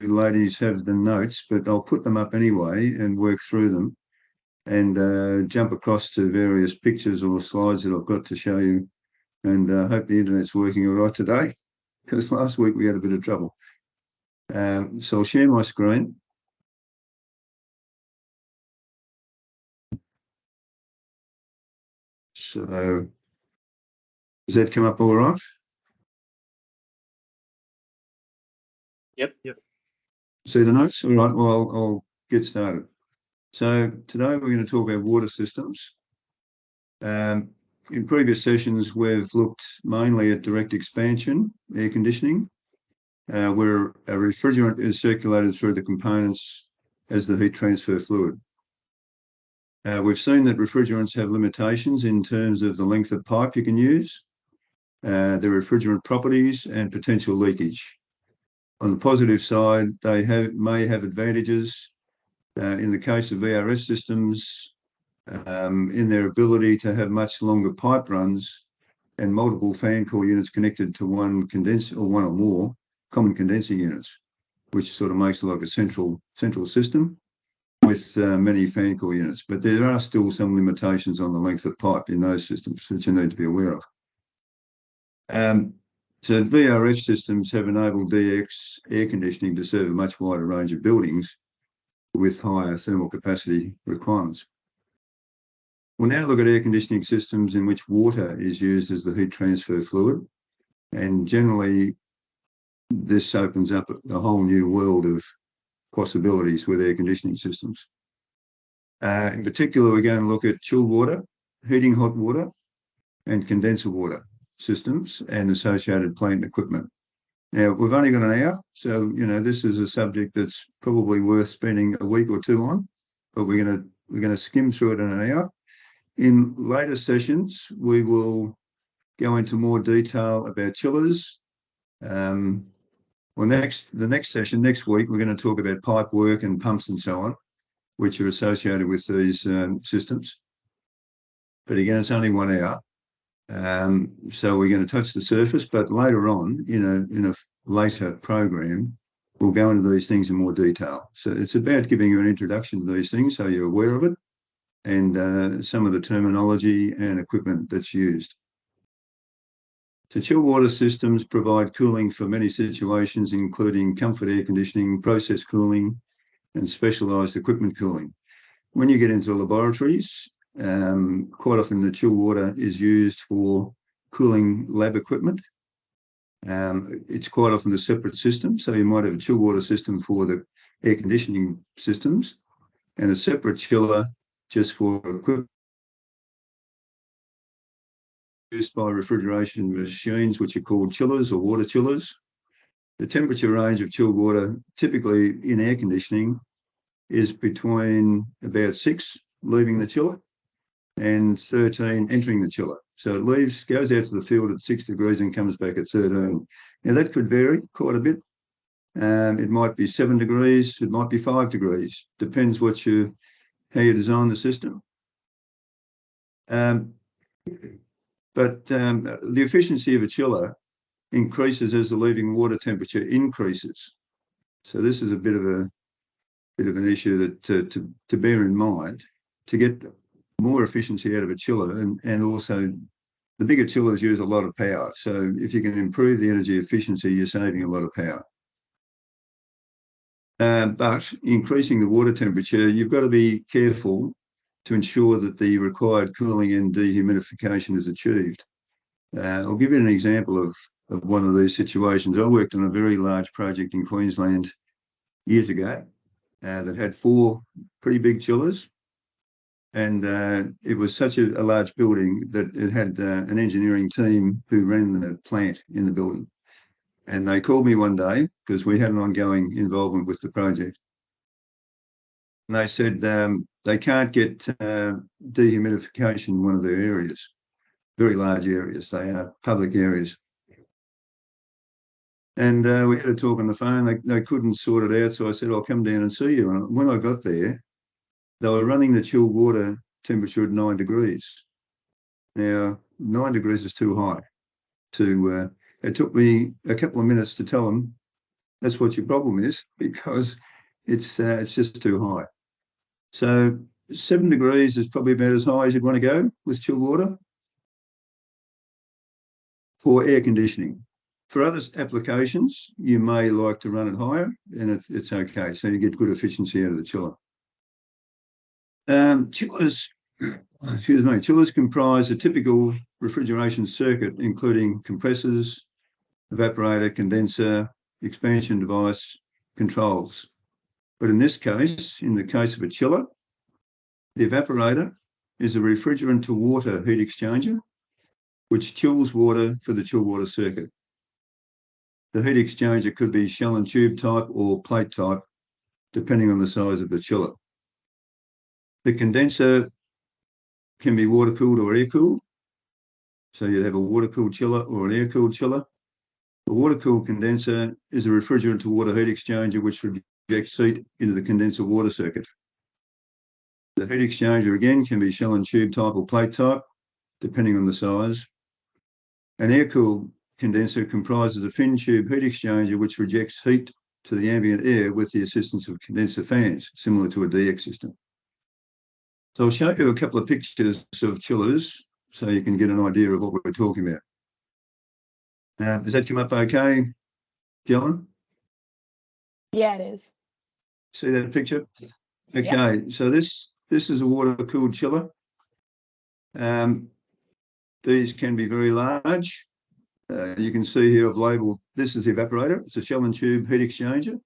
ladies have the notes, but I'll put them up anyway and work through them and jump across to various pictures or slides that I've got to show you. And hope the internet's working all right today, because last week we had a bit of trouble. So I'll share my screen. So does that come up all right? Yep. See the notes? All right, well, I'll get started. So today we're going to talk about water systems. In previous sessions, we've looked mainly at direct expansion air conditioning, where a refrigerant is circulated through the components as the heat transfer fluid. We've seen that refrigerants have limitations in terms of the length of pipe you can use, their refrigerant properties and potential leakage. On the positive side, they may have advantages in the case of VRF systems, in their ability to have much longer pipe runs and multiple fan coil units connected to one or more common condensing units, which sort of makes it like a central system with many fan coil units. But there are still some limitations on the length of pipe in those systems that you need to be aware of. So VRF systems have enabled DX air conditioning to serve a much wider range of buildings with higher thermal capacity requirements. We'll now look at air conditioning systems in which water is used as the heat transfer fluid. And generally, this opens up a whole new world of possibilities with air conditioning systems. In particular, we're going to look at chilled water, heating hot water, and condenser water systems and associated plant and equipment. Now, we've only got an hour, so, this is a subject that's probably worth spending a week or two on, but we're going to skim through it in an hour. In later sessions, we will go into more detail about chillers. The next session, next week, we're going to talk about pipe work and pumps and so on, which are associated with these systems. But again, it's only 1 hour. So we're going to touch the surface, but later on, in a later program, we'll go into these things in more detail. So it's about giving you an introduction to these things so you're aware of it and some of the terminology and equipment that's used. So chilled water systems provide cooling for many situations, including comfort air conditioning, process cooling, and specialised equipment cooling. When you get into laboratories, quite often the chilled water is used for cooling lab equipment. It's quite often a separate system, so you might have a chilled water system for the air conditioning systems and a separate chiller just for equipment used by refrigeration machines, which are called chillers or water chillers. The temperature range of chilled water, typically in air conditioning, is between about 6 leaving the chiller and 13 entering the chiller. So it goes out to the field at 6 degrees and comes back at 13. Now that could vary quite a bit. It might be 7 degrees, it might be 5 degrees, depends how you design the system. But the efficiency of a chiller increases as the leaving water temperature increases. So this is a bit of an issue that to bear in mind to get more efficiency out of a chiller, and also the bigger chillers use a lot of power. So if you can improve the energy efficiency, you're saving a lot of power. But increasing the water temperature, you've got to be careful to ensure that the required cooling and dehumidification is achieved. I'll give you an example of one of these situations. I worked on a very large project in Queensland years ago that had 4 pretty big chillers. And it was such a large building that it had an engineering team who ran the plant in the building. And they called me one day because we had an ongoing involvement with the project. And they said they can't get dehumidification in one of their areas, very large areas. They are public areas. And we had a talk on the phone. They couldn't sort it out. So I said, I'll come down and see you. And when I got there, they were running the chilled water temperature at 9 degrees. Now, 9 degrees is too high. It took me a couple of minutes to tell them That's what your problem is, because it's just too high. So 7 degrees is probably about as high as you'd want to go with chilled water for air conditioning. For other applications, you may like to run it higher, and it's okay. So you get good efficiency out of the chiller. Chillers, excuse me, chillers comprise a typical refrigeration circuit, including compressors, evaporator, condenser, expansion device, controls. But in this case, in the case of a chiller, the evaporator is a refrigerant to water heat exchanger, which chills water for the chill water circuit. The heat exchanger could be shell and tube type or plate type, depending on the size of the chiller. The condenser can be water-cooled or air-cooled. So you'd have a water-cooled chiller or an air-cooled chiller. A water-cooled condenser is a refrigerant to water heat exchanger which rejects heat into the condenser water circuit. The heat exchanger, again, can be shell and tube type or plate type, depending on the size. An air-cooled condenser comprises a fin tube heat exchanger which rejects heat to the ambient air with the assistance of condenser fans, similar to a DX system. So I'll show you a couple of pictures of chillers so you can get an idea of what we're talking about. Does that come up okay, John? Yeah, it is. See that picture? Okay, Yeah. so this is a water-cooled chiller. These can be very large. You can see here I've labelled, this is the evaporator. It's a shell and tube heat exchanger.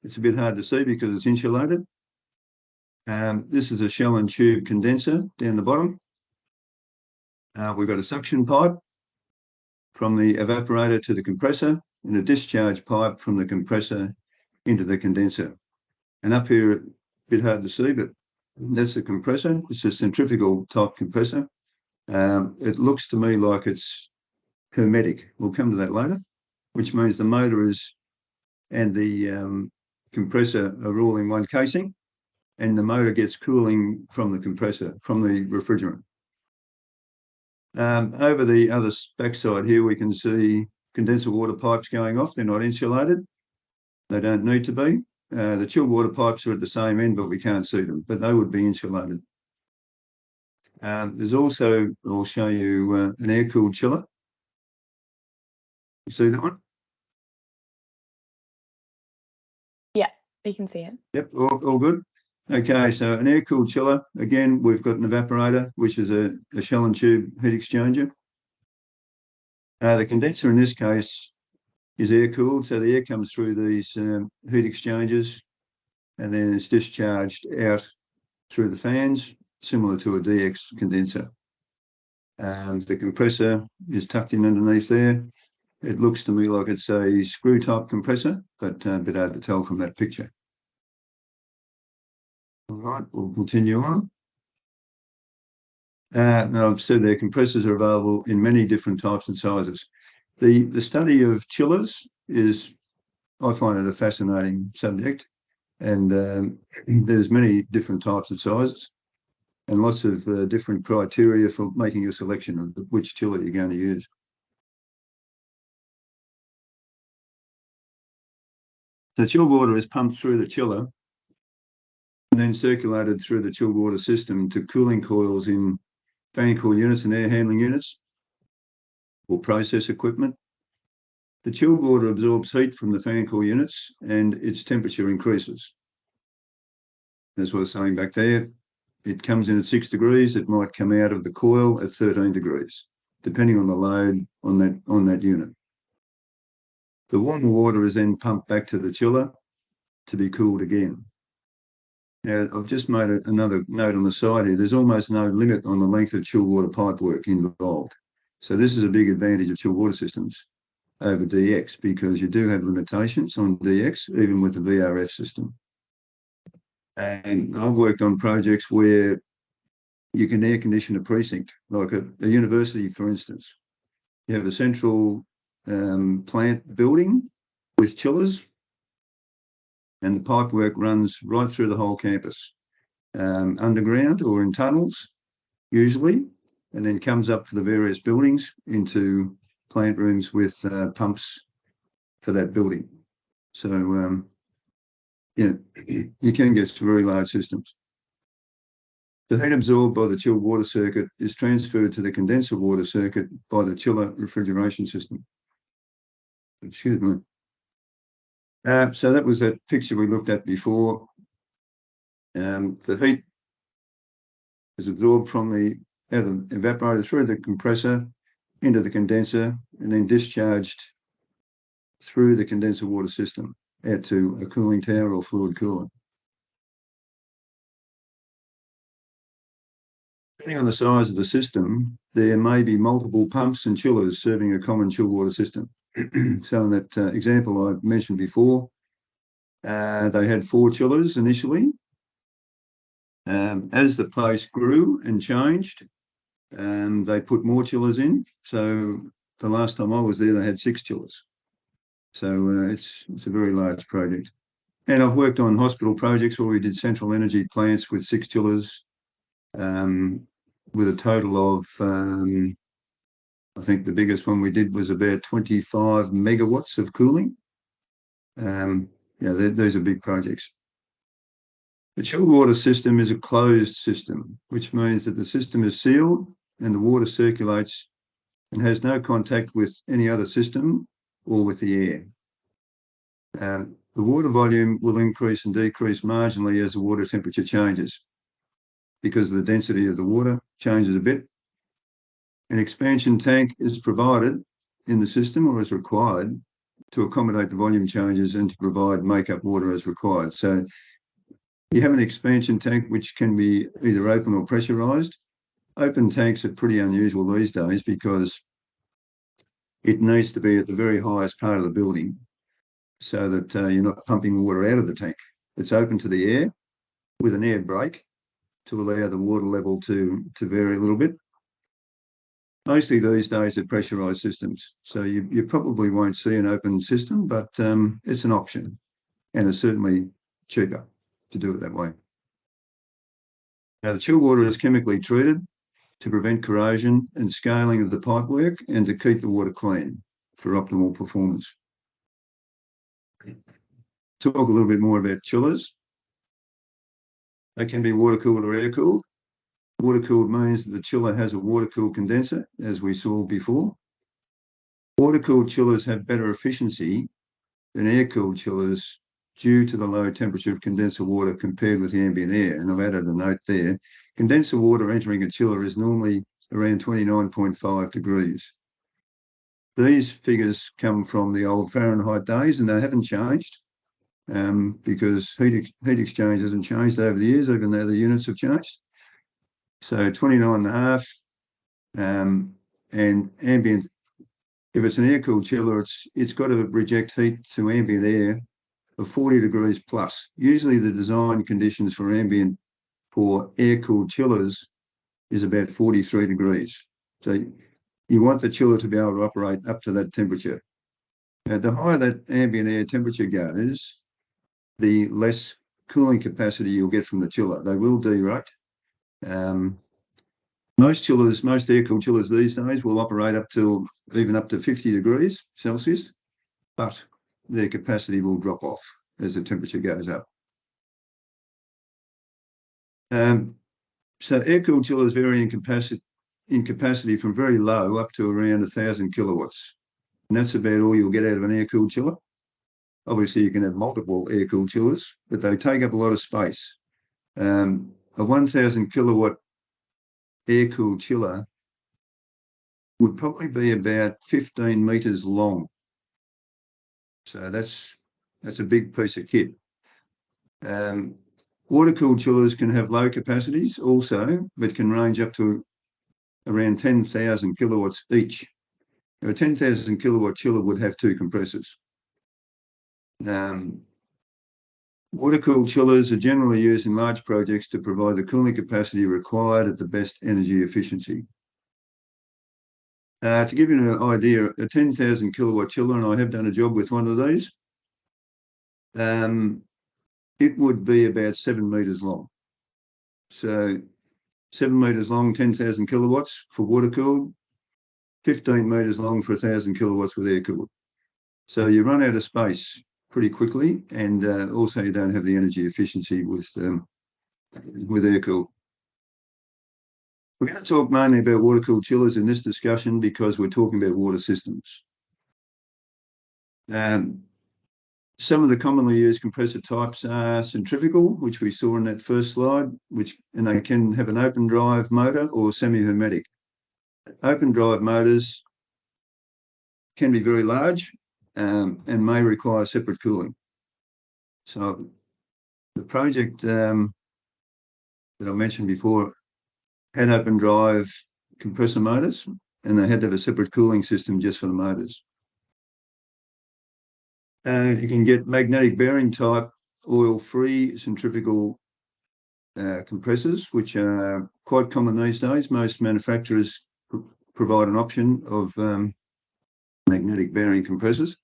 It's a bit hard to see because it's insulated. This is a shell and tube condenser down the bottom. We've got a suction pipe from the evaporator to the compressor and a discharge pipe from the compressor into the condenser. And up here, a bit hard to see, but that's the compressor. It's a centrifugal type compressor. It looks to me like it's hermetic. We'll come to that later, which means the motor is and the compressor are all in one casing, and the motor gets cooling from the compressor, from the refrigerant. Over the other backside here, we can see condenser water pipes going off. They're not insulated. They don't need to be. The chilled water pipes are at the same end, but we can't see them, but they would be insulated. There's also, I'll show you an air-cooled chiller. You see that one? Yeah, you can see it. Yep, all good. Okay, so an air-cooled chiller. Again, we've got an evaporator, which is a shell and tube heat exchanger. The condenser in this case is air-cooled, so the air comes through these heat exchangers and then it's discharged out through the fans, similar to a DX condenser. The compressor is tucked in underneath there. It looks to me like it's a screw-type compressor, but a bit hard to tell from that picture. All right, we'll continue on. Now, I've said their compressors are available in many different types and sizes. The study of chillers is, I find it a fascinating subject, and there's many different types of sizes and lots of different criteria for making a selection of which chiller you're going to use. So chilled water is pumped through the chiller and then circulated through the chilled water system to cooling coils in fan coil units and air handling units or process equipment. The chilled water absorbs heat from the fan coil units and its temperature increases. That's what I was saying back there. It comes in at 6 degrees. It might come out of the coil at 13 degrees, depending on the load on that unit. The warmer water is then pumped back to the chiller to be cooled again. Now, I've just made another note on the side here. There's almost no limit on the length of chilled water pipework involved. So this is a big advantage of chilled water systems over DX, because you do have limitations on DX, even with the VRF system. And I've worked on projects where you can air condition a precinct, like a university, for instance. You have a central plant building with chillers, and the pipework runs right through the whole campus, underground or in tunnels, usually, and then comes up for the various buildings into plant rooms with pumps for that building. So, yeah, you can get to very large systems. The heat absorbed by the chilled water circuit is transferred to the condenser water circuit by the chiller refrigeration system. Excuse me. So that was that picture we looked at before. The heat is absorbed from the evaporator through the compressor into the condenser and then discharged through the condenser water system out to a cooling tower or fluid cooler. Depending on the size of the system, there may be multiple pumps and chillers serving a common chilled water system. So in that example I mentioned before, they had 4 chillers initially. As the place grew and changed, they put more chillers in. So the last time I was there, they had 6 chillers. So it's a very large project. And I've worked on hospital projects where we did central energy plants with 6 chillers, with a total of, I think the biggest one we did was about 25 megawatts of cooling. Yeah, these are big projects. The chilled water system is a closed system, which means that the system is sealed and the water circulates and has no contact with any other system or with the air. The water volume will increase and decrease marginally as the water temperature changes because the density of the water changes a bit. An expansion tank is provided in the system or is required to accommodate the volume changes and to provide make-up water as required. So you have an expansion tank which can be either open or pressurised. Open tanks are pretty unusual these days because it needs to be at the very highest part of the building so that you're not pumping water out of the tank. It's open to the air with an air brake to allow the water level to vary a little bit. Mostly these days are pressurised systems, so you probably won't see an open system, but it's an option, and it's certainly cheaper to do it that way. Now, the chilled water is chemically treated to prevent corrosion and scaling of the pipework and to keep the water clean for optimal performance. Talk a little bit more about chillers. They can be water-cooled or air-cooled. Water-cooled means that the chiller has a water-cooled condenser, as we saw before. Water-cooled chillers have better efficiency than air-cooled chillers due to the low temperature of condenser water compared with the ambient air. And I've added a note there. Condenser water entering a chiller is normally around 29.5 degrees. These figures come from the old Fahrenheit days and they haven't changed because heat exchange hasn't changed over the years, even though the units have changed. So 29.5 and ambient. If it's an air-cooled chiller, it's got to reject heat to ambient air of 40 degrees plus. Usually the design conditions for air-cooled chillers is about 43 degrees. So you want the chiller to be able to operate up to that temperature. The higher that ambient air temperature goes, the less cooling capacity you'll get from the chiller. They will derate. Most air-cooled chillers these days will operate even up to 50 degrees Celsius, but their capacity will drop off as the temperature goes up. So air-cooled chillers vary in capacity from very low up to around 1,000 kilowatts. And that's about all you'll get out of an air-cooled chiller. Obviously, you can have multiple air-cooled chillers, but they take up a lot of space. A 1,000 kilowatt air-cooled chiller would probably be about 15 metres long. So that's a big piece of kit. Water-cooled chillers can have low capacities also, but can range up to around 10,000 kilowatts each. Now, a 10,000 kilowatt chiller would have 2 compressors. Water-cooled chillers are generally used in large projects to provide the cooling capacity required at the best energy efficiency. To give you an idea, a 10,000 kilowatt chiller, and I have done a job with one of these, it would be about 7 metres long. So 7 metres long, 10,000 kilowatts for water-cooled, 15 metres long for 1,000 kilowatts with air-cooled. So you run out of space pretty quickly, and also you don't have the energy efficiency with air-cooled. We're going to talk mainly about water-cooled chillers in this discussion because we're talking about water systems. Some of the commonly used compressor types are centrifugal, which we saw in that first slide, and they can have an open drive motor or semi-hermetic. Open drive motors can be very large and may require separate cooling. So the project that I mentioned before had open drive compressor motors, and they had to have a separate cooling system just for the motors. You can get magnetic bearing type oil-free centrifugal compressors, which are quite common these days. Most manufacturers provide an option of magnetic bearing compressors.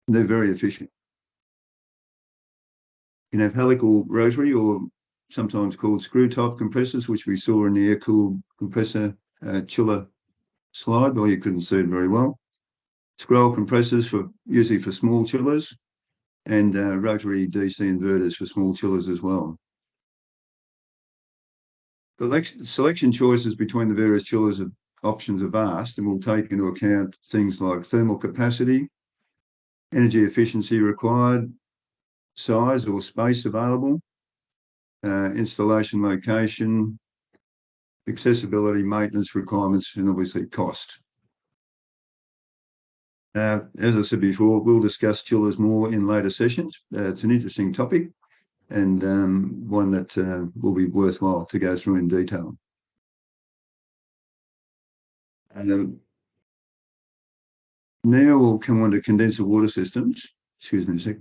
They're very efficient. You can have helical rotary, or sometimes called screw-type compressors, which we saw in the air-cooled compressor chiller slide, well, you couldn't see it very well. Scroll compressors usually for small chillers, and rotary DC inverters for small chillers as well. The selection choices between the various chillers options are vast, and will take into account things like thermal capacity, energy efficiency required, size or space available, installation location, accessibility, maintenance requirements, and obviously cost. As I said before, we'll discuss chillers more in later sessions. It's an interesting topic, and one that will be worthwhile to go through in detail. Now we'll come on to condenser water systems. Excuse me a sec.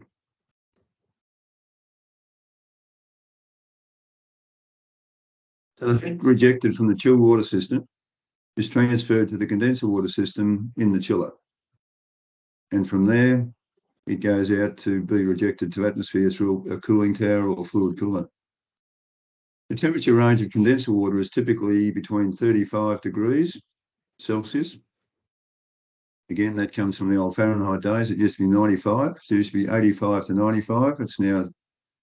So the heat rejected from the chilled water system is transferred to the condenser water system in the chiller. And from there, it goes out to be rejected to atmosphere through a cooling tower or fluid cooler. The temperature range of condenser water is typically between 35 degrees Celsius. Again, that comes from the old Fahrenheit days. It used to be 95. So it used to be 85 to 95. It's now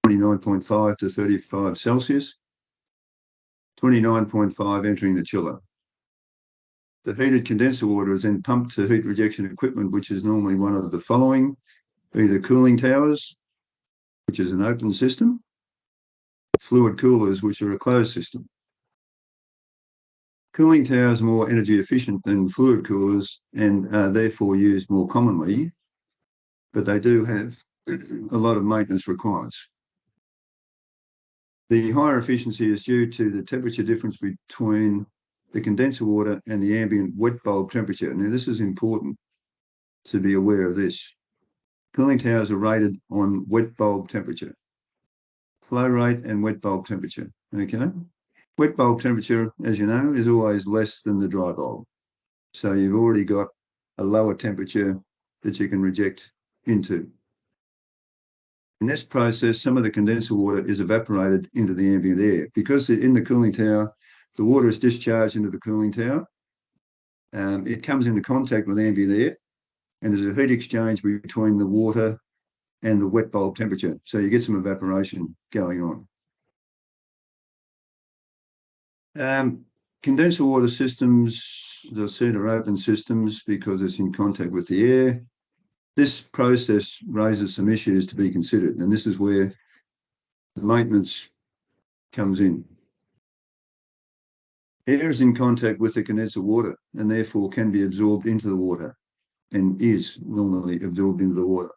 29.5 to 35 Celsius. 29.5 entering the chiller. The heated condenser water is then pumped to heat rejection equipment, which is normally one of the following: either cooling towers, which is an open system, fluid coolers, which are a closed system. Cooling towers are more energy efficient than fluid coolers and are therefore used more commonly, but they do have a lot of maintenance requirements. The higher efficiency is due to the temperature difference between the condenser water and the ambient wet bulb temperature. Now, this is important to be aware of this. Cooling towers are rated on wet bulb temperature, flow rate and wet bulb temperature, okay? Wet bulb temperature, as you know, is always less than the dry bulb. So you've already got a lower temperature that you can reject into. In this process, some of the condenser water is evaporated into the ambient air. Because in the cooling tower, the water is discharged into the cooling tower. It comes into contact with ambient air, and there's a heat exchange between the water and the wet bulb temperature. So you get some evaporation going on. Condenser water systems, as I said, are open systems because it's in contact with the air. This process raises some issues to be considered, and this is where the maintenance comes in. Air is in contact with the condenser water and therefore can be absorbed into the water, and is normally absorbed into the water.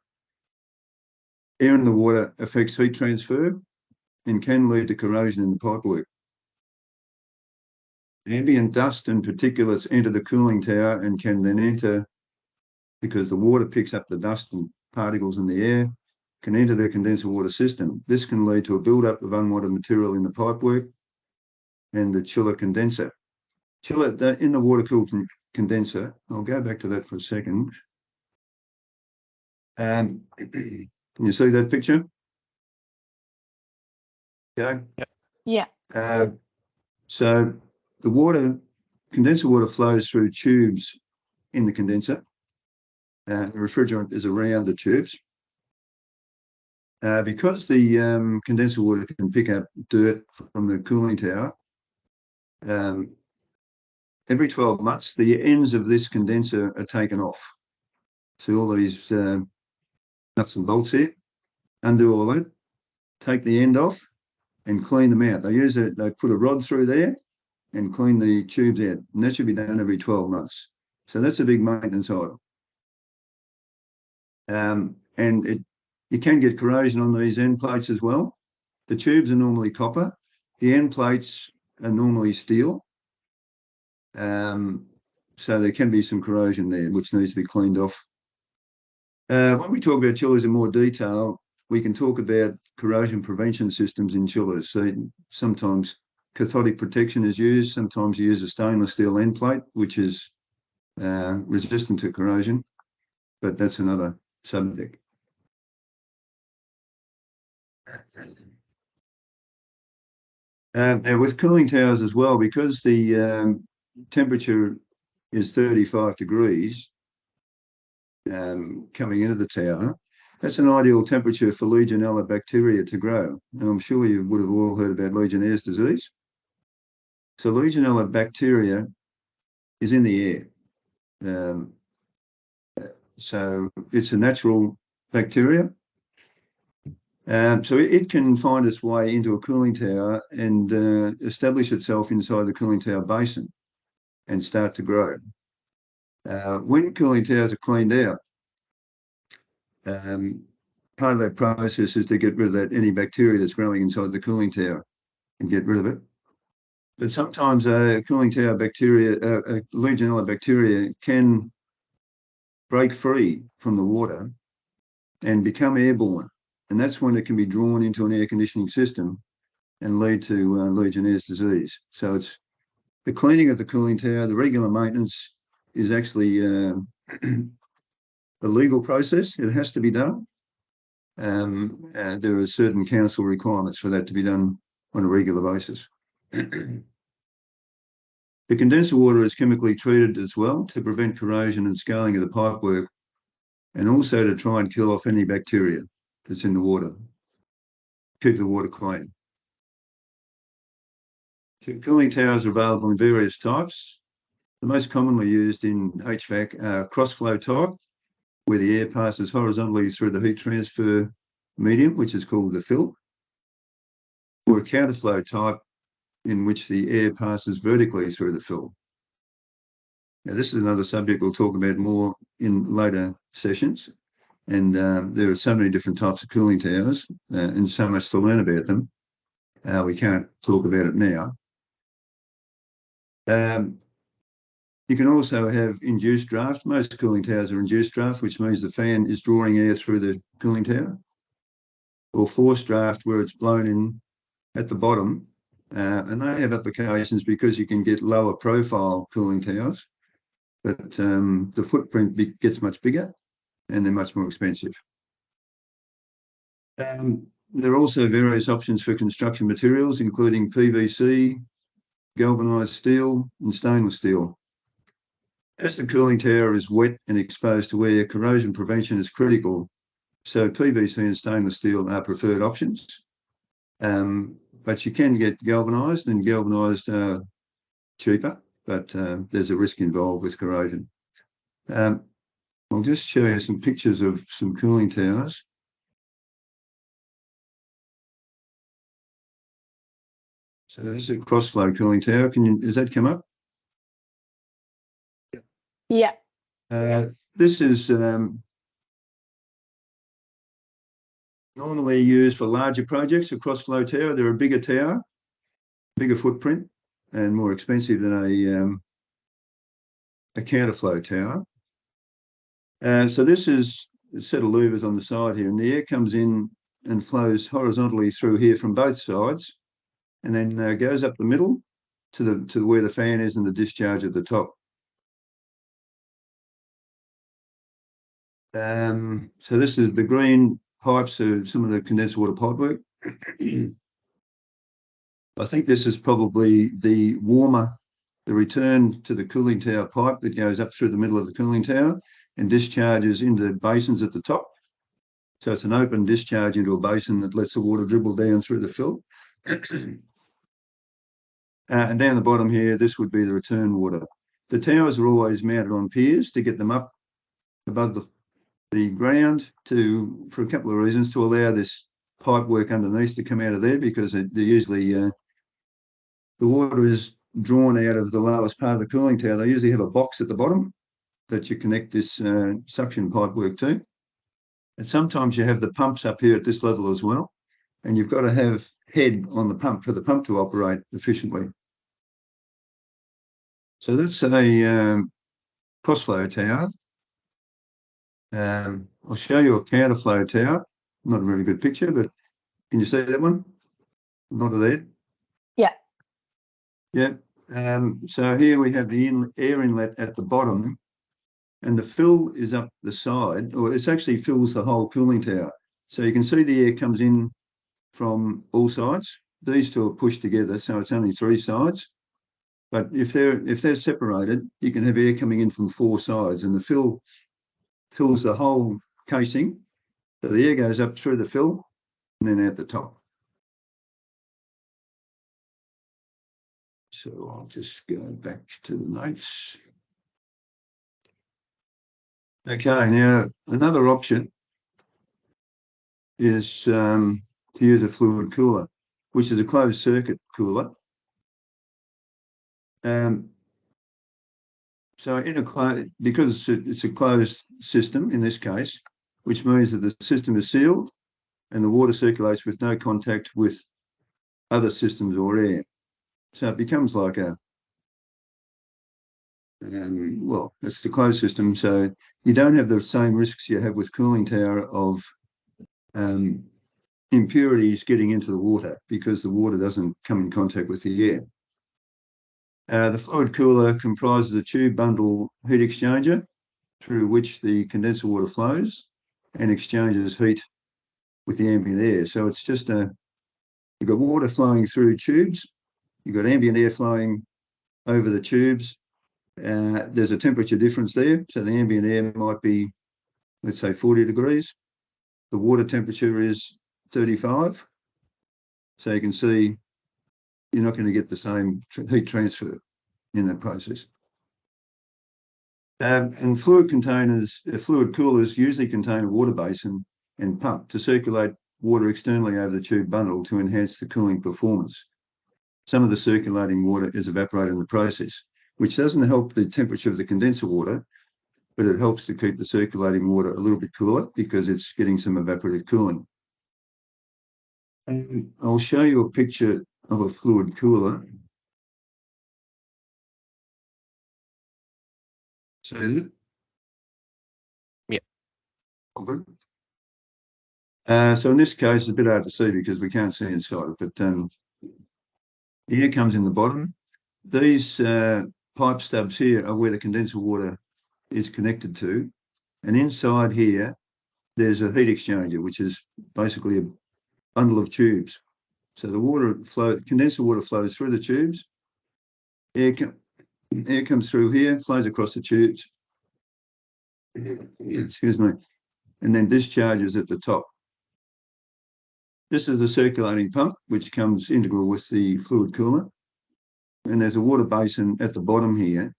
Air in the water affects heat transfer and can lead to corrosion in the pipework. Ambient dust and particulates enter the cooling tower and can then enter, because the water picks up the dust and particles in the air, can enter the condenser water system. This can lead to a buildup of unwanted material in the pipework and the chiller condenser. In the water-cooled condenser, I'll go back to that for a second. Can you see that picture? Yeah. Yeah. So the condenser water flows through tubes in the condenser. The refrigerant is around the tubes. Because the condenser water can pick up dirt from the cooling tower, every 12 months, the ends of this condenser are taken off. So all these nuts and bolts here, undo all that, take the end off and clean them out. They put a rod through there and clean the tubes out, and that should be done every 12 months. So that's a big maintenance item. And you can get corrosion on these end plates as well. The tubes are normally copper. The end plates are normally steel. So there can be some corrosion there, which needs to be cleaned off. When we talk about chillers in more detail, we can talk about corrosion prevention systems in chillers. So sometimes cathodic protection is used. Sometimes you use a stainless steel end plate, which is resistant to corrosion, but that's another subject. Now with cooling towers as well, because the temperature is 35 degrees coming into the tower, that's an ideal temperature for Legionella bacteria to grow. And I'm sure you would have all heard about Legionnaire's disease. So Legionella bacteria is in the air. So it's a natural bacteria. So it can find its way into a cooling tower and establish itself inside the cooling tower basin and start to grow. When cooling towers are cleaned out, part of that process is to get rid of any bacteria that's growing inside the cooling tower and get rid of it. But sometimes a cooling tower bacteria, a Legionella bacteria, can break free from the water and become airborne. And that's when it can be drawn into an air conditioning system and lead to Legionnaire's disease. So it's the cleaning of the cooling tower, the regular maintenance is actually a legal process. It has to be done. There are certain council requirements for that to be done on a regular basis. The condenser water is chemically treated as well to prevent corrosion and scaling of the pipework, and also to try and kill off any bacteria that's in the water, keep the water clean. So cooling towers are available in various types. The most commonly used in HVAC are cross-flow type, where the air passes horizontally through the heat transfer medium, which is called the fill, or a counterflow type, in which the air passes vertically through the fill. Now, this is another subject we'll talk about more in later sessions. And there are so many different types of cooling towers and so much to learn about them. We can't talk about it now. You can also have induced draft. Most cooling towers are induced draft, which means the fan is drawing air through the cooling tower, or forced draft, where it's blown in at the bottom. And they have applications because you can get lower profile cooling towers, but the footprint gets much bigger and they're much more expensive. There are also various options for construction materials, including PVC, galvanized steel, and stainless steel. As the cooling tower is wet and exposed to air, corrosion prevention is critical. So PVC and stainless steel are preferred options. But you can get galvanized, and galvanized are cheaper, but there's a risk involved with corrosion. I'll just show you some pictures of some cooling towers. So this is a cross-flow cooling tower. Does that come up? Yeah. This is normally used for larger projects. A cross-flow tower, they're a bigger tower, bigger footprint, and more expensive than a counterflow tower. So this is a set of louvers on the side here, and the air comes in and flows horizontally through here from both sides, and then goes up the middle to where the fan is and the discharge at the top. So this is the green pipes of some of the condensed water pipework. I think this is probably the return to the cooling tower pipe that goes up through the middle of the cooling tower and discharges into basins at the top. So it's an open discharge into a basin that lets the water dribble down through the fill. And down the bottom here, this would be the return water. The towers are always mounted on piers to get them up above the ground for a couple of reasons, to allow this pipe work underneath to come out of there, because they're usually the water is drawn out of the lowest part of the cooling tower. They usually have a box at the bottom that you connect this suction pipe work to. And sometimes you have the pumps up here at this level as well. And you've got to have head on the pump for the pump to operate efficiently. So that's a cross-flow tower. I'll show you a counterflow tower. Not a really good picture, but can you see that one? Not there. Yeah. Yeah. So here we have the air inlet at the bottom, and the fill is up the side, or it actually fills the whole cooling tower. So you can see the air comes in from all sides. These two are pushed together, so it's only 3 sides. But if they're separated, you can have air coming in from 4 sides, and the fill fills the whole casing. So the air goes up through the fill and then out the top. So I'll just go back to the notes. Okay, now another option is to use a fluid cooler, which is a closed circuit cooler. So because it's a closed system in this case, which means that the system is sealed and the water circulates with no contact with other systems or air. So it becomes like well, it's the closed system. So you don't have the same risks you have with cooling tower of impurities getting into the water, because the water doesn't come in contact with the air. The fluid cooler comprises a tube bundle heat exchanger through which the condenser water flows and exchanges heat with the ambient air. So it's just you've got water flowing through tubes, you've got ambient air flowing over the tubes. There's a temperature difference there. So the ambient air might be, let's say, 40 degrees. The water temperature is 35. So you can see you're not going to get the same heat transfer in that process. And fluid coolers usually contain a water basin and pump to circulate water externally over the tube bundle to enhance the cooling performance. Some of the circulating water is evaporated in the process, which doesn't help the temperature of the condenser water, but it helps to keep the circulating water a little bit cooler because it's getting some evaporative cooling. And I'll show you a picture of a fluid cooler. See it? Yeah. All good. So in this case, it's a bit hard to see because we can't see inside it, but the air comes in the bottom. These pipe stubs here are where the condenser water is connected to. And inside here, there's a heat exchanger, which is basically a bundle of tubes. So the condenser water flows through the tubes. Air comes through here, flows across the tubes. Excuse me. And then discharges at the top. This is a circulating pump, which comes integral with the fluid cooler. And there's a water basin at the bottom here.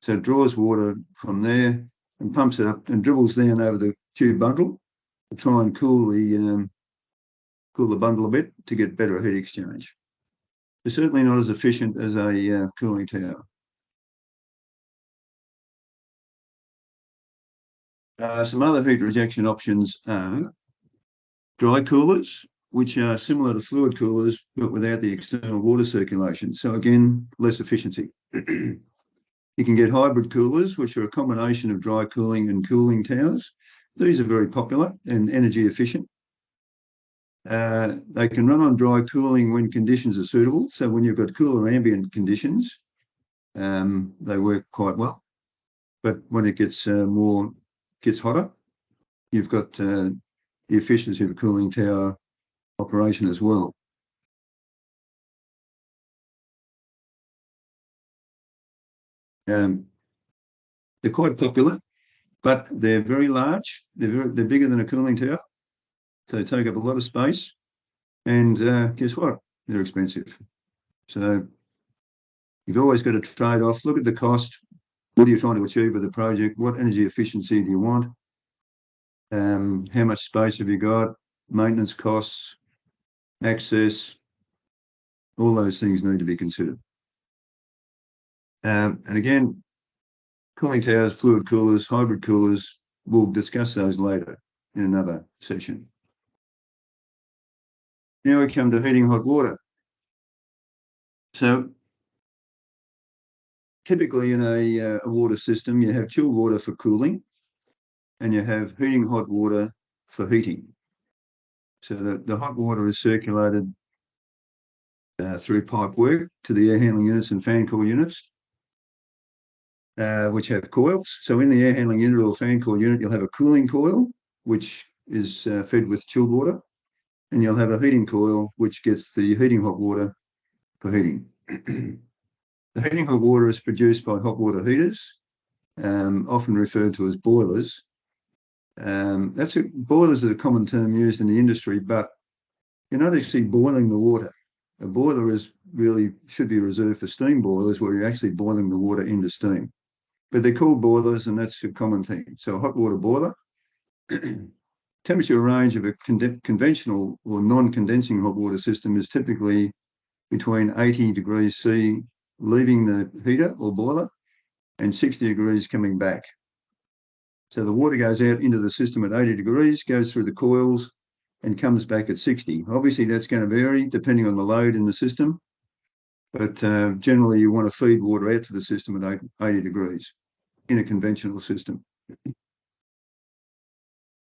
So it draws water from there and pumps it up and dribbles down over the tube bundle to try and cool the bundle a bit to get better heat exchange. It's certainly not as efficient as a cooling tower. Some other heat rejection options are dry coolers, which are similar to fluid coolers, but without the external water circulation. So again, less efficiency. You can get hybrid coolers, which are a combination of dry cooling and cooling towers. These are very popular and energy efficient. They can run on dry cooling when conditions are suitable. So when you've got cooler ambient conditions, they work quite well. But when it gets hotter, you've got the efficiency of a cooling tower operation as well. They're quite popular, but they're very large. They're bigger than a cooling tower, So they take up a lot of space, and guess what? They're expensive. So you've always got to trade off, look at the cost. What are you trying to achieve with the project? What energy efficiency do you want? How much space have you got? Maintenance costs, access, all those things need to be considered. And again, cooling towers, fluid coolers, hybrid coolers, we'll discuss those later in another session. Now we come to heating hot water. So typically in a water system, you have chilled water for cooling and you have heating hot water for heating. So the hot water is circulated through pipe work to the air handling units and fan coil units, which have coils. So in the air handling unit or fan coil unit, you'll have a cooling coil, which is fed with chilled water, and you'll have a heating coil, which gets the heating hot water for heating. The heating hot water is produced by hot water heaters, often referred to as boilers. Boilers are a common term used in the industry, but you're not actually boiling the water. A boiler should be reserved for steam boilers, where you're actually boiling the water into steam. But they're called boilers, and that's a common thing. So a hot water boiler. Temperature range of a conventional or non-condensing hot water system is typically between 80 degrees C leaving the heater or boiler and 60 degrees coming back. So the water goes out into the system at 80 degrees, goes through the coils and comes back at 60. Obviously, that's going to vary depending on the load in the system, but generally you want to feed water out to the system at 80 degrees in a conventional system.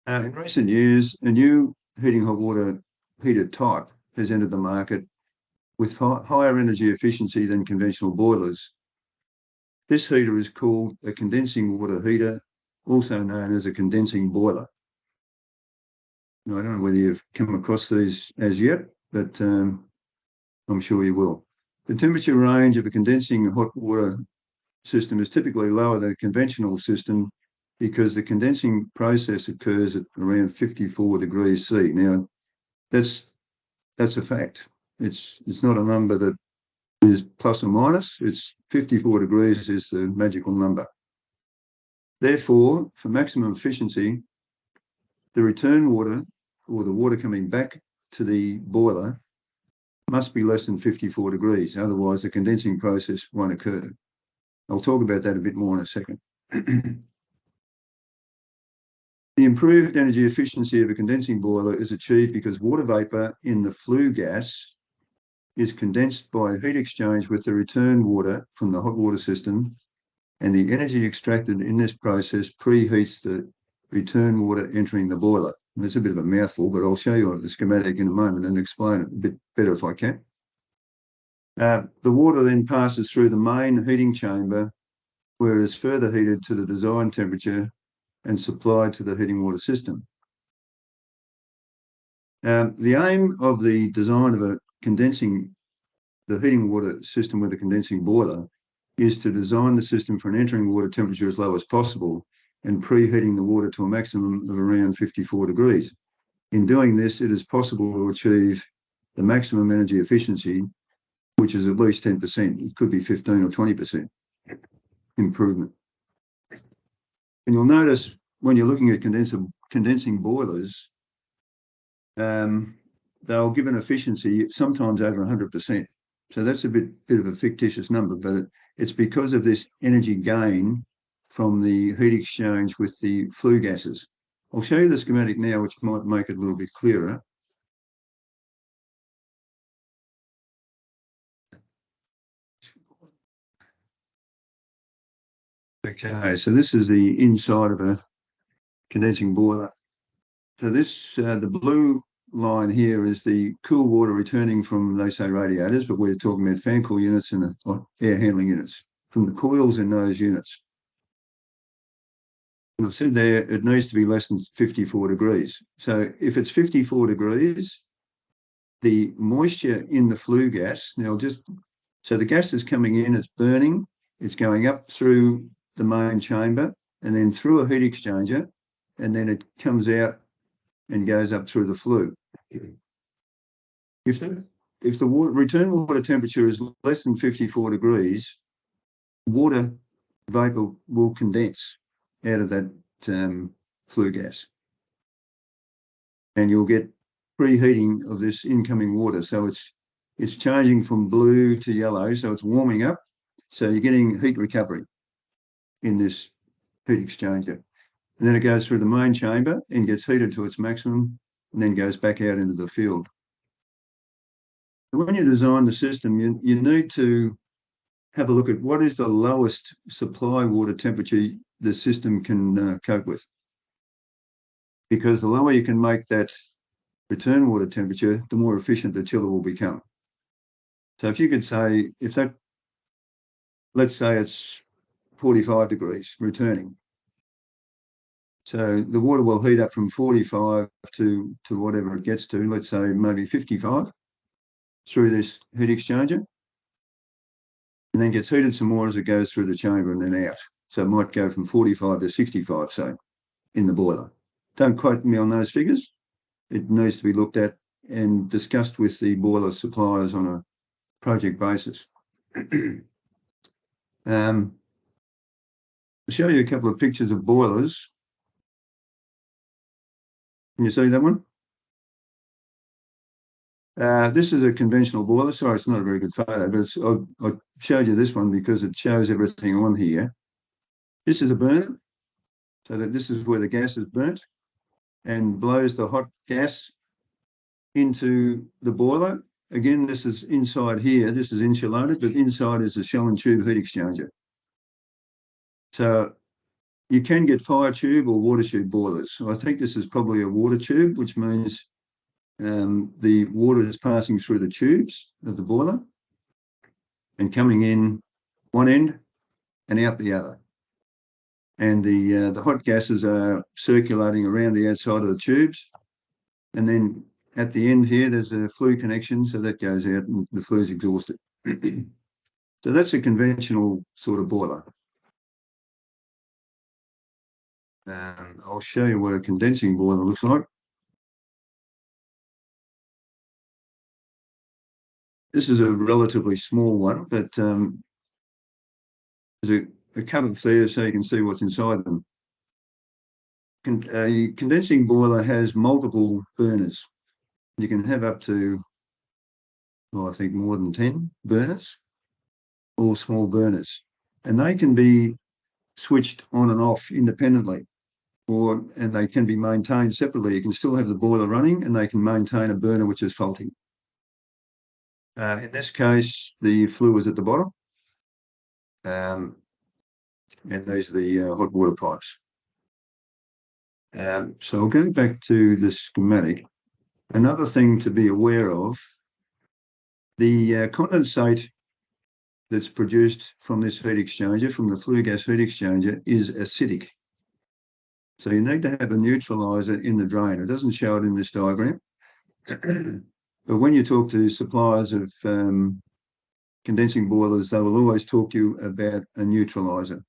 In recent years, a new heating hot water heater type has entered the market with higher energy efficiency than conventional boilers. This heater is called a condensing water heater, also known as a condensing boiler. Now, I don't know whether you've come across these as yet, but I'm sure you will. The temperature range of a condensing hot water system is typically lower than a conventional system because the condensing process occurs at around 54 degrees C. Now, that's a fact. It's not a number that is plus or minus. It's 54 degrees is the magical number. Therefore, for maximum efficiency, the return water or the water coming back to the boiler must be less than 54 degrees. Otherwise, the condensing process won't occur. I'll talk about that a bit more in a second. The improved energy efficiency of a condensing boiler is achieved because water vapour in the flue gas is condensed by heat exchange with the return water from the hot water system, and the energy extracted in this process preheats the return water entering the boiler. It's a bit of a mouthful, but I'll show you the schematic in a moment and explain it a bit better if I can. The water then passes through the main heating chamber, where it is further heated to the design temperature and supplied to the heating water system. The aim of the design of the heating water system with a condensing boiler is to design the system for an entering water temperature as low as possible and preheating the water to a maximum of around 54 degrees. In doing this, it is possible to achieve the maximum energy efficiency, which is at least 10%. It could be 15 or 20% improvement. And you'll notice when you're looking at condensing boilers, they'll give an efficiency sometimes over 100%. So that's a bit of a fictitious number, but it's because of this energy gain from the heat exchange with the flue gases. I'll show you the schematic now, which might make it a little bit clearer. Okay, so this is the inside of a condensing boiler. So this, the blue line here is the cool water returning from, they say radiators, but we're talking about fan coil units and air handling units, from the coils in those units. And I've said there, it needs to be less than 54 degrees. So if it's 54 degrees, the moisture in the flue gas, so the gas is coming in, it's burning, it's going up through the main chamber and then through a heat exchanger, and then it comes out and goes up through the flue. If the return water temperature is less than 54 degrees, water vapor will condense out of that flue gas, and you'll get preheating of this incoming water. So it's changing from blue to yellow, so it's warming up. So you're getting heat recovery in this heat exchanger. And then it goes through the main chamber and gets heated to its maximum, and then goes back out into the field. When you design the system, you need to have a look at what is the lowest supply water temperature the system can cope with. Because the lower you can make that return water temperature, the more efficient the chiller will become. So if you could say, let's say it's 45 degrees returning. So the water will heat up from 45 to whatever it gets to, let's say maybe 55, through this heat exchanger, and then gets heated some more as it goes through the chamber and then out. So it might go from 45 to 65, say, in the boiler. Don't quote me on those figures. It needs to be looked at and discussed with the boiler suppliers on a project basis. I'll show you a couple of pictures of boilers. Can you see that one? This is a conventional boiler. Sorry, it's not a very good photo, but I showed you this one because it shows everything on here. This is a burner, so that this is where the gas is burnt and blows the hot gas into the boiler. Again, this is inside here. This is insulated, but inside is a shell and tube heat exchanger. So you can get fire tube or water tube boilers. I think this is probably a water tube, which means the water is passing through the tubes of the boiler and coming in one end and out the other. And the hot gases are circulating around the outside of the tubes. And then at the end here, there's a flue connection, so that goes out and the flue is exhausted. So that's a conventional sort of boiler. I'll show you what a condensing boiler looks like. This is a relatively small one, but there's a cupboard there so you can see what's inside them. A condensing boiler has multiple burners. You can have up to, well, I think more than 10 burners, all small burners, and they can be switched on and off independently, and they can be maintained separately. You can still have the boiler running and they can maintain a burner which is faulty. In this case, the flue is at the bottom, and these are the hot water pipes. So I'll go back to the schematic. Another thing to be aware of, the condensate that's produced from this heat exchanger, from the flue gas heat exchanger, is acidic. So you need to have a neutralizer in the drain. It doesn't show it in this diagram. But when you talk to suppliers of condensing boilers, they will always talk to you about a neutralizer.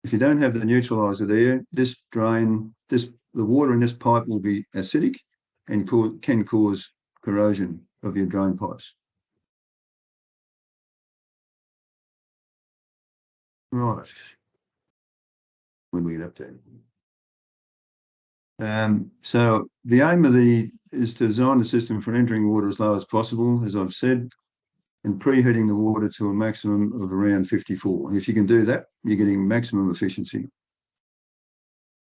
If you don't have the neutralizer there, this drain, the water in this pipe will be acidic and can cause corrosion of your drain pipes. Right. When we get up to. So the aim of is to design the system for entering water as low as possible, as I've said, and preheating the water to a maximum of around 54. And if you can do that, you're getting maximum efficiency.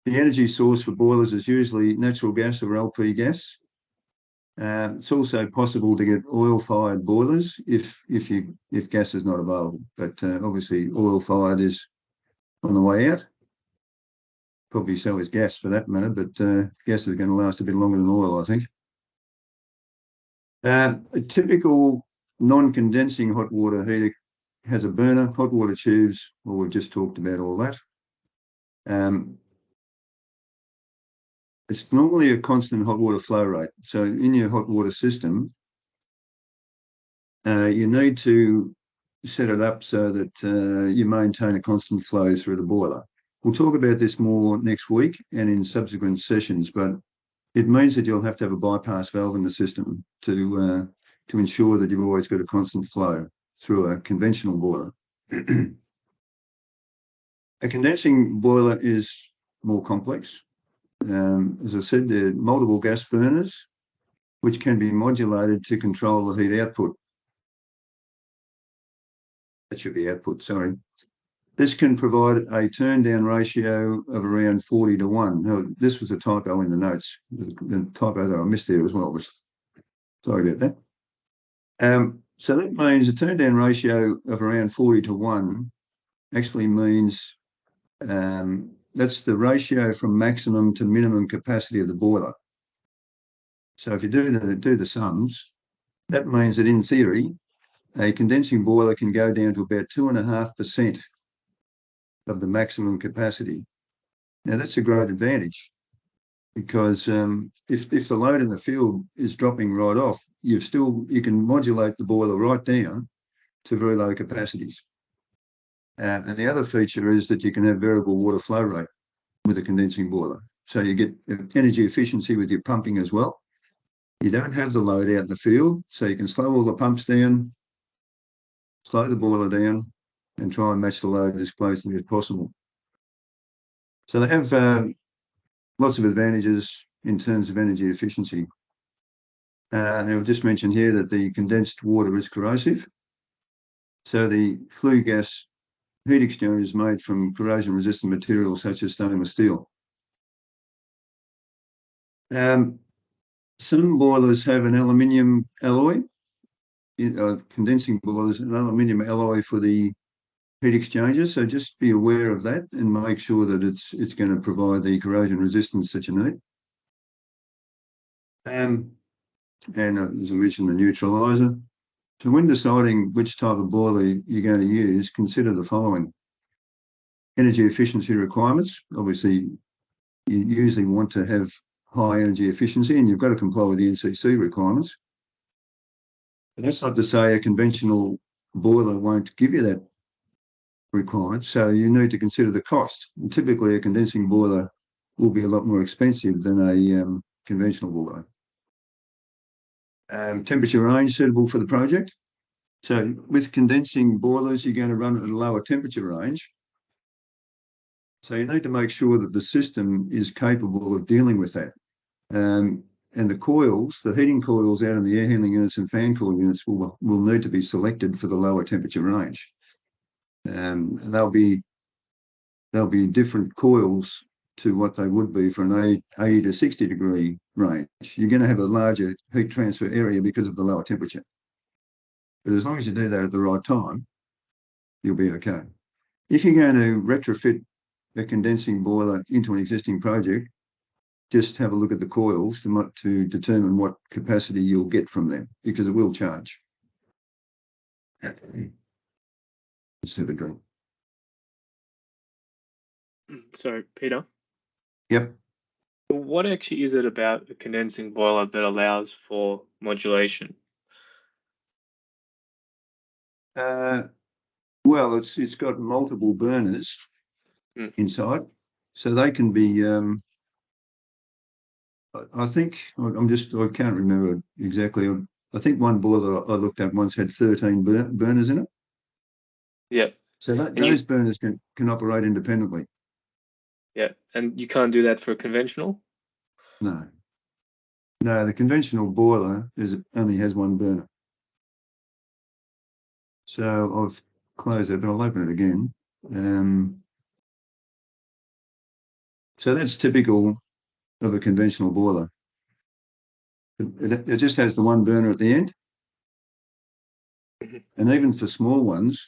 The energy source for boilers is usually natural gas or LP gas. It's also possible to get oil-fired boilers if gas is not available, but obviously oil-fired is on the way out. Probably so is gas for that matter, but gas is going to last a bit longer than oil, I think. A typical non-condensing hot water heater has a burner, hot water tubes. Well, we've just talked about all that. It's normally a constant hot water flow rate. So in your hot water system, you need to set it up so that you maintain a constant flow through the boiler. We'll talk about this more next week and in subsequent sessions, but it means that you'll have to have a bypass valve in the system to ensure that you've always got a constant flow through a conventional boiler. A condensing boiler is more complex. As I said, there are multiple gas burners which can be modulated to control the heat output. That should be output, sorry. This can provide a turn-down ratio of around 40:1. Now, this was a typo in the notes. The typo that I missed there as well. Sorry about that. So that means a turn-down ratio of around 40:1 actually means that's the ratio from maximum to minimum capacity of the boiler. So if you do the sums, that means that in theory, a condensing boiler can go down to about 2.5% of the maximum capacity. Now that's a great advantage because if the load in the field is dropping right off, you can modulate the boiler right down to very low capacities. And the other feature is that you can have variable water flow rate with a condensing boiler. So you get energy efficiency with your pumping as well. You don't have the load out in the field, so you can slow all the pumps down, slow the boiler down, and try and match the load as closely as possible. So they have lots of advantages in terms of energy efficiency. And I've just mentioned here that the condensed water is corrosive. So the flue gas heat exchanger is made from corrosion-resistant materials such as stainless steel. Some boilers have an aluminium alloy, condensing boilers, an aluminium alloy for the heat exchanger. So just be aware of that and make sure that it's going to provide the corrosion resistance that you need. And as I mentioned, the neutralizer. So when deciding which type of boiler you're going to use, consider the following. Energy efficiency requirements. Obviously, you usually want to have high energy efficiency and you've got to comply with the NCC requirements. But that's not to say a conventional boiler won't give you that requirement. So you need to consider the cost. And typically, a condensing boiler will be a lot more expensive than a conventional boiler. Temperature range suitable for the project. So with condensing boilers, you're going to run at a lower temperature range. So you need to make sure that the system is capable of dealing with that. And the coils, the heating coils out in the air handling units and fan coil units will need to be selected for the lower temperature range. And they'll be different coils to what they would be for an 80 to 60 degree range. You're going to have a larger heat transfer area because of the lower temperature. But as long as you do that at the right time, you'll be okay. If you're going to retrofit a condensing boiler into an existing project, just have a look at the coils to determine what capacity you'll get from them, because it will charge. Let's have a drink. So, Peter, Yep. what actually is it about a condensing boiler that allows for modulation? Well, it's got multiple burners inside, so they can be. I think I can't remember exactly. I think one boiler I looked at once had 13 burners in it. Yeah. So those burners can operate independently. Yeah, and you can't do that for a conventional? No, the conventional boiler only has one burner. So I've closed it, but I'll open it again. So that's typical of a conventional boiler. It just has the one burner at the end. And even for small ones,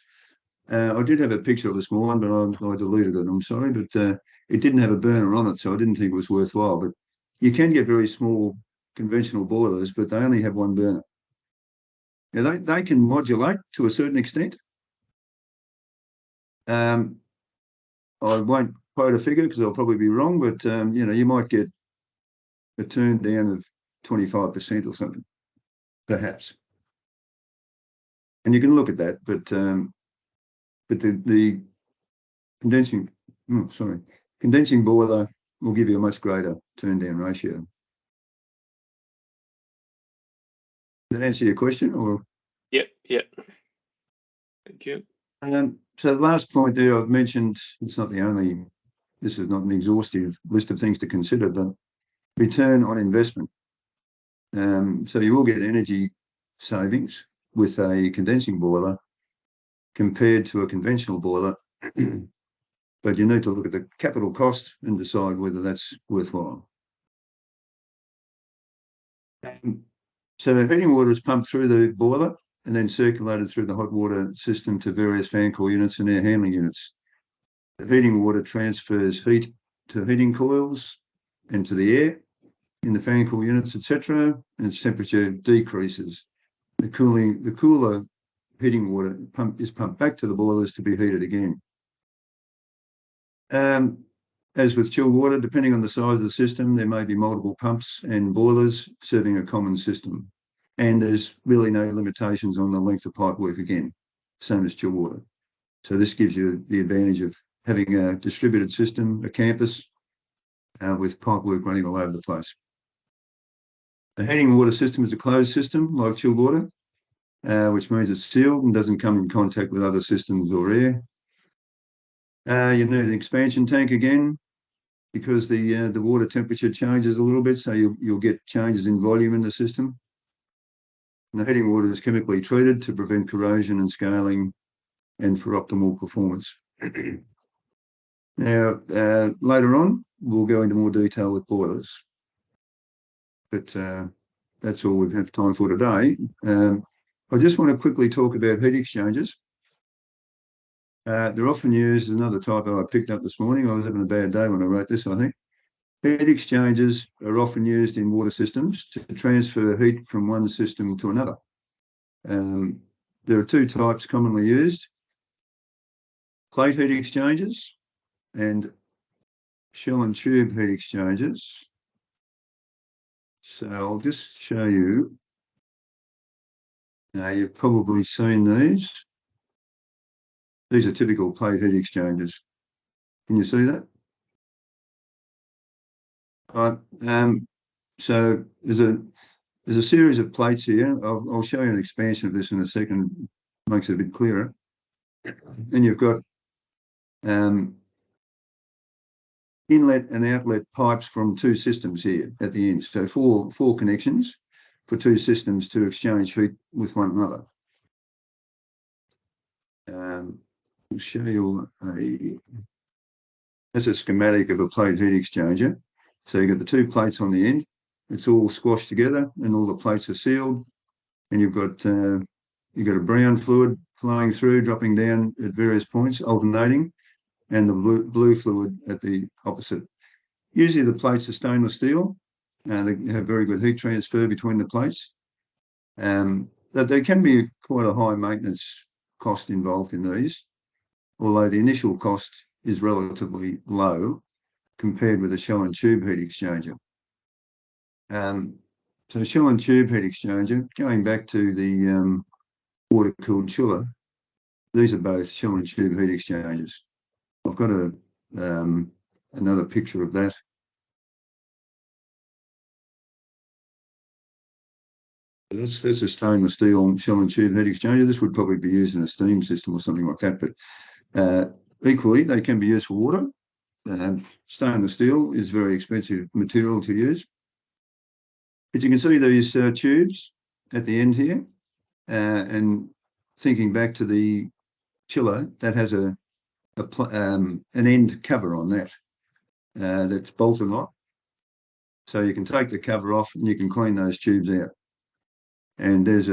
I did have a picture of a small one, but I deleted it. I'm sorry, but it didn't have a burner on it, so I didn't think it was worthwhile. But you can get very small conventional boilers, but they only have one burner. Now, they can modulate to a certain extent. I won't quote a figure because I'll probably be wrong, but you might get a turn down of 25% or something, perhaps. And you can look at that, but the condensing boiler will give you a much greater turn down ratio. Did that answer your question or? Yep, yep. Thank you. So the last point there I've mentioned, it's not the only, this is not an exhaustive list of things to consider, but return on investment. So you will get energy savings with a condensing boiler compared to a conventional boiler, but you need to look at the capital cost and decide whether that's worthwhile. So heating water is pumped through the boiler and then circulated through the hot water system to various fan coil units and air handling units. The heating water transfers heat to heating coils and to the air in the fan coil units, etc., and its temperature decreases. The cooler heating water is pumped back to the boilers to be heated again. As with chilled water, depending on the size of the system, there may be multiple pumps and boilers serving a common system. And there's really no limitations on the length of pipework again, same as chilled water. So this gives you the advantage of having a distributed system, a campus, with pipework running all over the place. The heating water system is a closed system like chilled water, which means it's sealed and doesn't come in contact with other systems or air. You need an expansion tank again because the water temperature changes a little bit, so you'll get changes in volume in the system. And the heating water is chemically treated to prevent corrosion and scaling and for optimal performance. Now, later on, we'll go into more detail with boilers. But that's all we have time for today. I just want to quickly talk about heat exchangers. They're often used, another typo I picked up this morning. I was having a bad day when I wrote this, I think. Heat exchangers are often used in water systems to transfer heat from one system to another. There are two types commonly used: plate heat exchangers and shell and tube heat exchangers. So I'll just show you. Now, you've probably seen these. These are typical plate heat exchangers. Can you see that? So there's a series of plates here. I'll show you an expansion of this in a second, makes it a bit clearer. And you've got inlet and outlet pipes from two systems here at the end. So four connections for two systems to exchange heat with one another. I'll show you that's a schematic of a plate heat exchanger. So you've got the two plates on the end. It's all squashed together and all the plates are sealed. And you've got a brown fluid flowing through, dropping down at various points, alternating, and the blue fluid at the opposite. Usually the plates are stainless steel, and they have very good heat transfer between the plates. But there can be quite a high maintenance cost involved in these, although the initial cost is relatively low compared with a shell and tube heat exchanger. So shell and tube heat exchanger, going back to the water-cooled chiller, these are both shell and tube heat exchangers. I've got another picture of that. That's a stainless steel shell and tube heat exchanger. This would probably be used in a steam system or something like that, but equally, they can be used for water. Stainless steel is very expensive material to use. But you can see these tubes at the end here, and thinking back to the chiller, that has an end cover on that that's bolted on. So you can take the cover off and you can clean those tubes out. And there's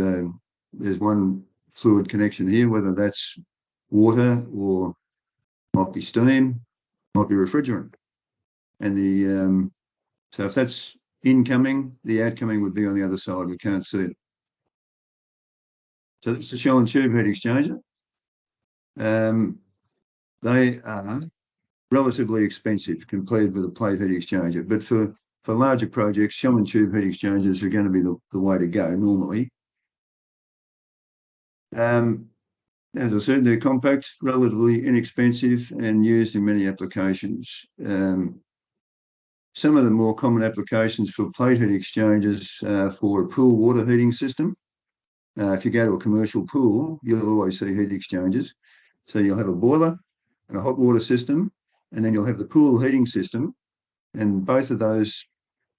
one fluid connection here, whether that's water or might be steam, might be refrigerant. And so if that's incoming, the outcoming would be on the other side. We can't see it. So that's the shell and tube heat exchanger. They are relatively expensive compared with a plate heat exchanger, but for larger projects, shell and tube heat exchangers are going to be the way to go normally. As I said, they're compact, relatively inexpensive, and used in many applications. Some of the more common applications for plate heat exchangers for a pool water heating system, if you go to a commercial pool, you'll always see heat exchangers. So you'll have a boiler and a hot water system, and then you'll have the pool heating system, and both of those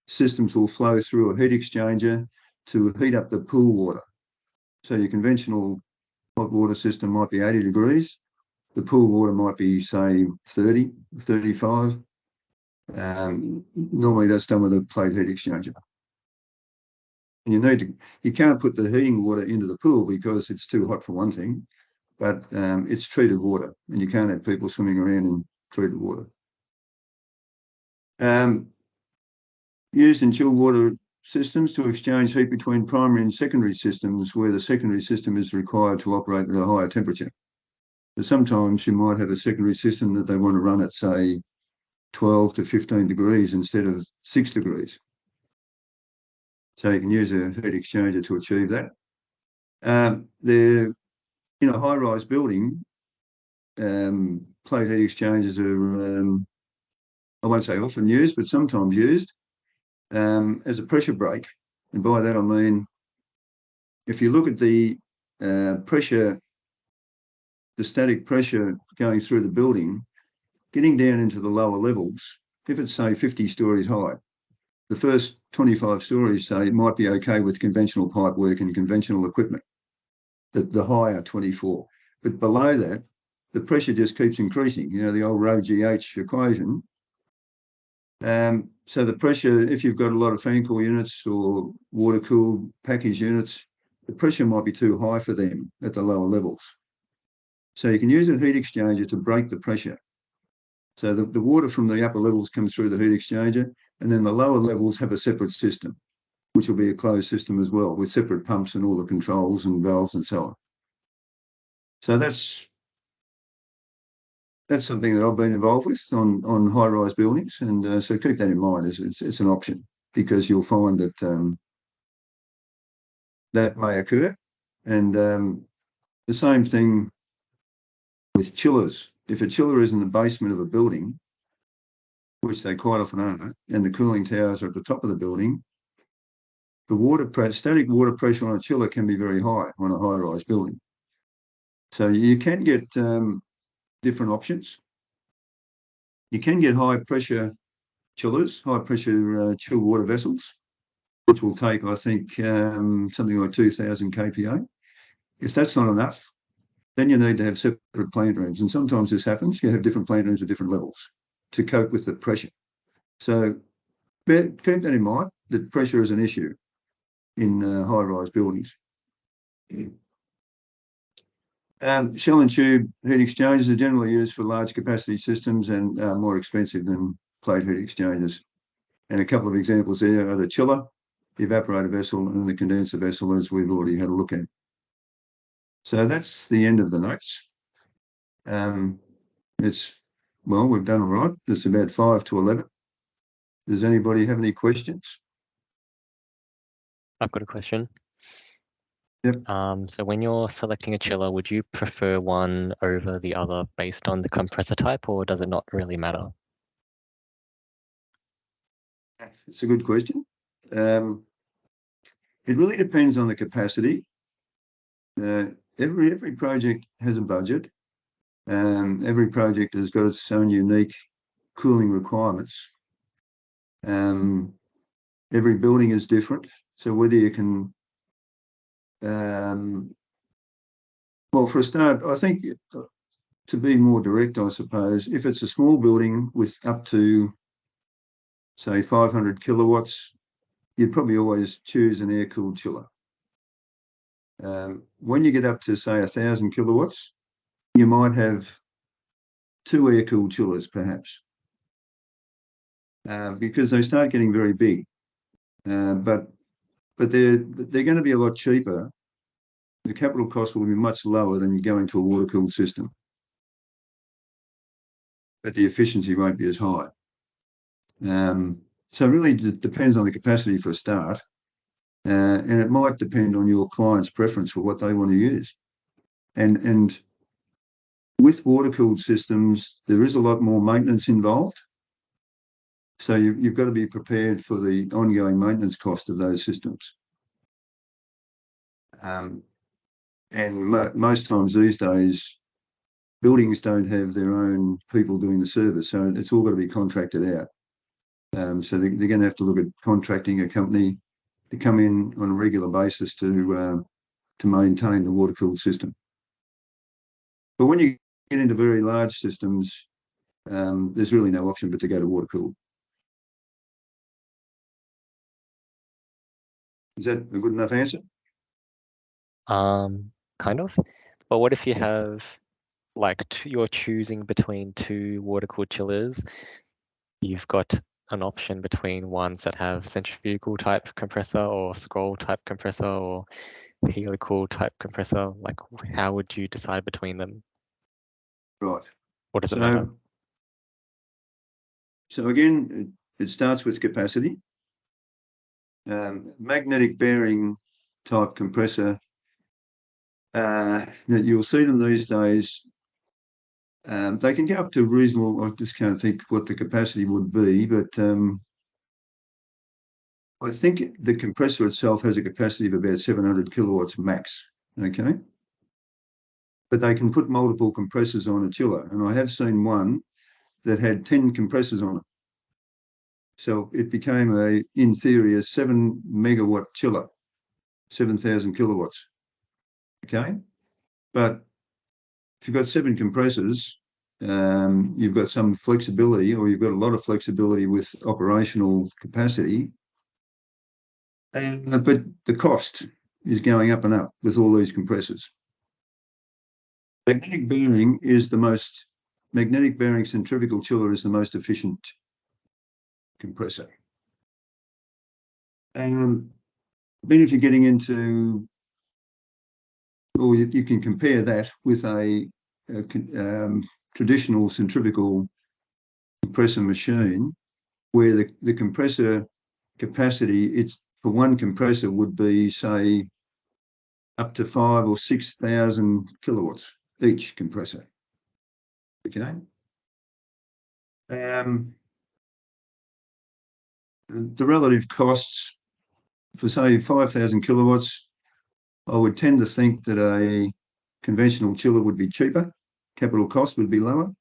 systems will flow through a heat exchanger to heat up the pool water. So your conventional hot water system might be 80 degrees. The pool water might be, say, 30, 35. Normally that's done with a plate heat exchanger. And you can't put the heating water into the pool because it's too hot for one thing, but it's treated water, and you can't have people swimming around in treated water. Used in chilled water systems to exchange heat between primary and secondary systems, where the secondary system is required to operate at a higher temperature. So sometimes you might have a secondary system that they want to run at, say, 12 to 15 degrees instead of 6 degrees. So you can use a heat exchanger to achieve that. They're in a high-rise building. Plate heat exchangers are, I won't say often used, but sometimes used as a pressure brake. And by that I mean, if you look at the pressure, the static pressure going through the building, getting down into the lower levels, if it's, say, 50 stories high, the first 25 stories, say, it might be okay with conventional pipe work and conventional equipment, the higher 24. But below that, the pressure just keeps increasing, you know, the old rho GH equation. So the pressure, if you've got a lot of fan cool units or water-cooled package units, the pressure might be too high for them at the lower levels. So you can use a heat exchanger to break the pressure. So the water from the upper levels comes through the heat exchanger, and then the lower levels have a separate system, which will be a closed system as well, with separate pumps and all the controls and valves and so on. So that's something that I've been involved with on high-rise buildings, and so keep that in mind. It's an option, because you'll find that that may occur. And the same thing with chillers. If a chiller is in the basement of a building, which they quite often are, and the cooling towers are at the top of the building, the static water pressure on a chiller can be very high on a high-rise building. So you can get different options. You can get high-pressure chillers, high-pressure chilled water vessels, which will take, I think, something like 2,000 kPa. If that's not enough, then you need to have separate plant rooms. And sometimes this happens. You have different plant rooms at different levels to cope with the pressure. So keep that in mind, that pressure is an issue in high-rise buildings. Shell and tube heat exchangers are generally used for large capacity systems and are more expensive than plate heat exchangers. And a couple of examples there are the chiller, the evaporator vessel, and the condenser vessel, as we've already had a look at. So that's the end of the notes. Well, we've done all right. It's about 5 to 11. Does anybody have any questions? I've got a question. Yep. So when you're selecting a chiller, would you prefer one over the other based on the compressor type, or does it not really matter? It's a good question. It really depends on the capacity. Every project has a budget. Every project has got its own unique cooling requirements. Every building is different. So whether you can, well, for a start, I think to be more direct, I suppose, if it's a small building with up to, say, 500 kilowatts, you'd probably always choose an air-cooled chiller. When you get up to, say, 1,000 kilowatts, you might have 2 air-cooled chillers, perhaps, because they start getting very big. But they're going to be a lot cheaper. The capital cost will be much lower than going to a water-cooled system, but the efficiency won't be as high. So it really depends on the capacity for a start, and it might depend on your client's preference for what they want to use. And with water-cooled systems, there is a lot more maintenance involved. So you've got to be prepared for the ongoing maintenance cost of those systems. And most times these days, buildings don't have their own people doing the service, so it's all got to be contracted out. So they're going to have to look at contracting a company to come in on a regular basis to maintain the water-cooled system. But when you get into very large systems, there's really no option but to go to water-cooled. Is that a good enough answer? Kind of. But what if you have like you're choosing between two water-cooled chillers? You've got an option between ones that have centrifugal type compressor or scroll type compressor or helical type compressor. Like, how would you decide between them? Right. What does it matter? So again, it starts with capacity. Magnetic bearing type compressor, that you'll see them these days. They can go up to reasonable, I just can't think what the capacity would be, but I think the compressor itself has a capacity of about 700 kilowatts max, okay? But they can put multiple compressors on a chiller, and I have seen one that had 10 compressors on it. So it became in theory, a 7 megawatt chiller, 7,000 kilowatts, okay? But if you've got 7 compressors, you've got some flexibility, or you've got a lot of flexibility with operational capacity. But the cost is going up and up with all these compressors. Magnetic bearing centrifugal chiller is the most efficient compressor. Then if you're getting into, or you can compare that with a traditional centrifugal compressor machine, where the compressor capacity, for one compressor would be, say, up to 5,000 or 6,000 kilowatts each compressor. Okay. The relative costs for, say, 5,000 kilowatts, I would tend to think that a conventional chiller would be cheaper, capital cost would be lower,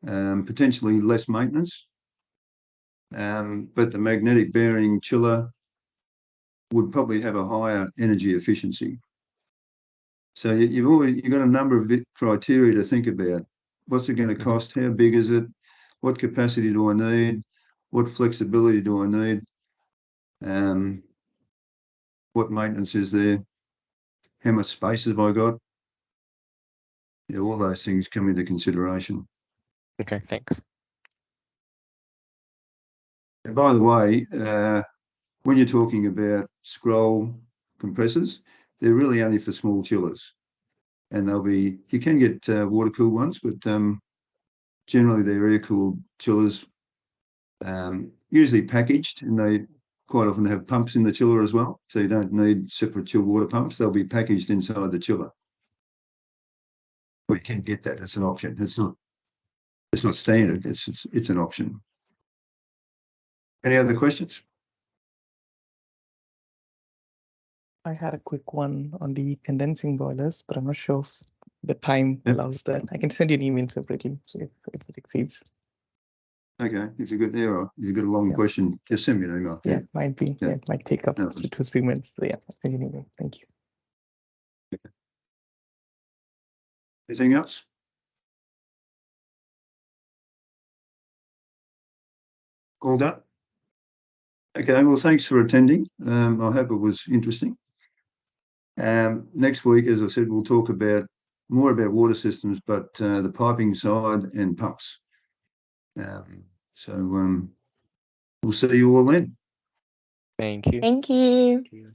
potentially less maintenance. But the magnetic bearing chiller would probably have a higher energy efficiency. So you've got a number of criteria to think about. What's it going to cost? How big is it? What capacity do I need? What flexibility do I need? What maintenance is there? How much space have I got? Yeah, all those things come into consideration. Okay, thanks. And by the way, when you're talking about scroll compressors, they're really only for small chillers. And you can get water-cooled ones, but generally they're air-cooled chillers, usually packaged, and they quite often have pumps in the chiller as well. So you don't need separate chill water pumps. They'll be packaged inside the chiller. We can get that. It's an option. It's not standard. It's an option. Any other questions? I had a quick one on the condensing boilers, but I'm not sure if the time allows that. I can send you an email separately, so if it exceeds. Okay, if you've got a long question, just send me an email. Yeah, might be. Yeah. Yeah, it might take up No. 2 to 3 minutes. So yeah, I'll send you an email. Thank you. Anything else? All done? Okay, well, thanks for attending. I hope it was interesting. Next week, as I said, we'll talk more about water systems, but the piping side and pumps. So we'll see you all then. Thank you. Thank you. Thank you.